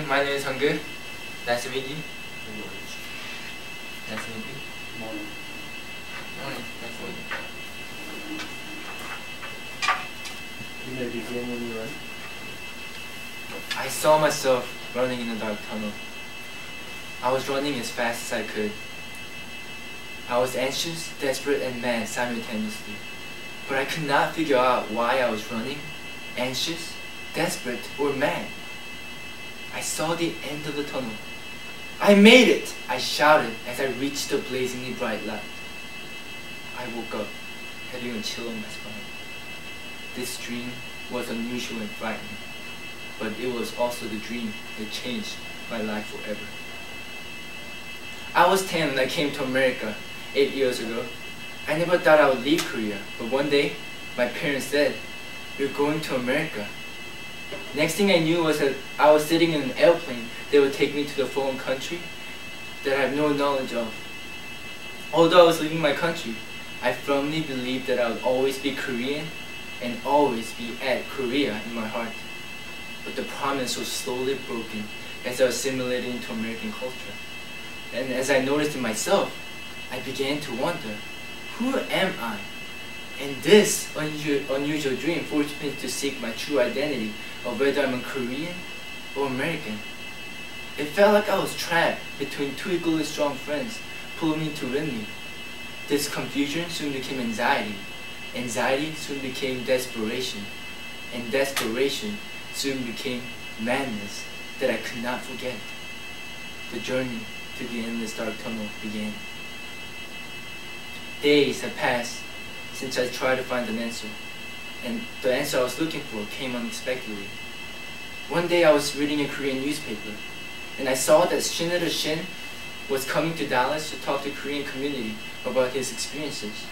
everyone, my name is Hunggood. Nice to meet you. Nice to meet you. Morning. Morning. Nice to meet you. You may begin when you're ready. I saw myself running in a dark tunnel. I was running as fast as I could. I was anxious, desperate, and mad simultaneously. But I could not figure out why I was running, anxious, desperate, or mad. I saw the end of the tunnel. I made it! I shouted as I reached the blazingly bright light. I woke up, having a chill on my spine. This dream was unusual and frightening, but it was also the dream that changed my life forever. I was 10 when I came to America 8 years ago. I never thought I would leave Korea, but one day, my parents said, "You're going to America." Next thing I knew was that I was sitting in an airplane that would take me to the foreign country that I have no knowledge of. Although I was leaving my country, I firmly believed that I would always be Korean and always be at Korea in my heart. But the promise was slowly broken as I assimilated into American culture. And as I noticed in myself, I began to wonder, who am I? And this unusual dream forced me to seek my true identity of whether I'm a Korean or American. It felt like I was trapped between two equally strong friends pulling me to win me. This confusion soon became anxiety. Anxiety soon became desperation. And desperation soon became madness that I could not forget. The journey to the endless dark tunnel began. Days have passed since I tried to find an answer, and the answer I was looking for came unexpectedly. One day I was reading a Korean newspaper, and I saw that Senator Shin was coming to Dallas to talk to the Korean community about his experiences.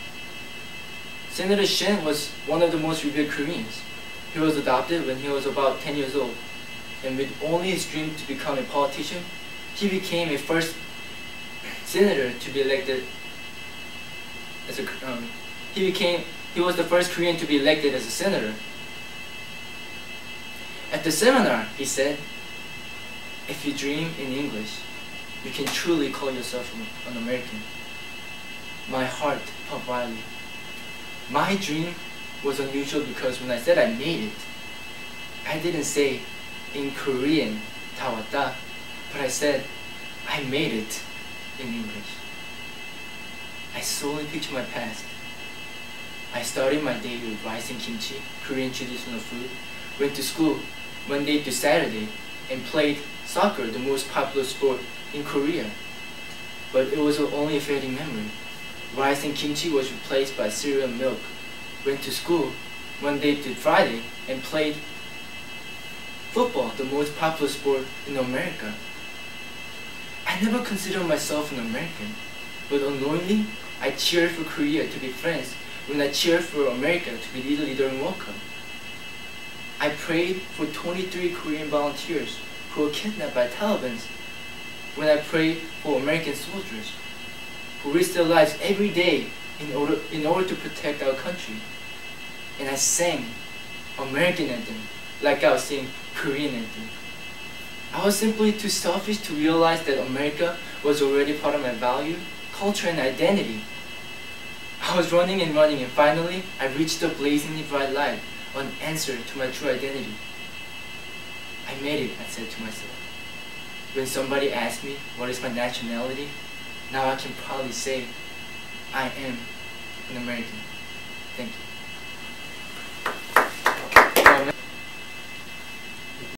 Senator Shin was one of the most revered Koreans. He was adopted when he was about 10 years old, and with only his dream to become a politician, he became a first senator to be elected as a he was the first Korean to be elected as a senator. At the seminar, he said, "If you dream in English, you can truly call yourself an American." My heart pumped wildly. My dream was unusual because when I said I made it, I didn't say in Korean, 다 왔다, but I said I made it in English. I slowly pictured my past. I started my day with rice and kimchi, Korean traditional food, went to school Monday to Saturday, and played soccer, the most popular sport in Korea. But it was only a fading memory. Rice and kimchi was replaced by cereal and milk. Went to school Monday to Friday and played football, the most popular sport in America. I never considered myself an American, but unknowingly, I cheered for Korea to be friends when I cheered for America to be Italy during World Cup. I prayed for 23 Korean volunteers who were kidnapped by Taliban when I prayed for American soldiers who risk their lives every day in order to protect our country. And I sang American anthem like I was singing Korean anthem. I was simply too selfish to realize that America was already part of my value, culture, and identity. I was running, and finally I reached the blazingly bright light, an answer to my true identity. I made it, I said to myself. When somebody asked me what is my nationality, now I can proudly say I am an American. Thank you.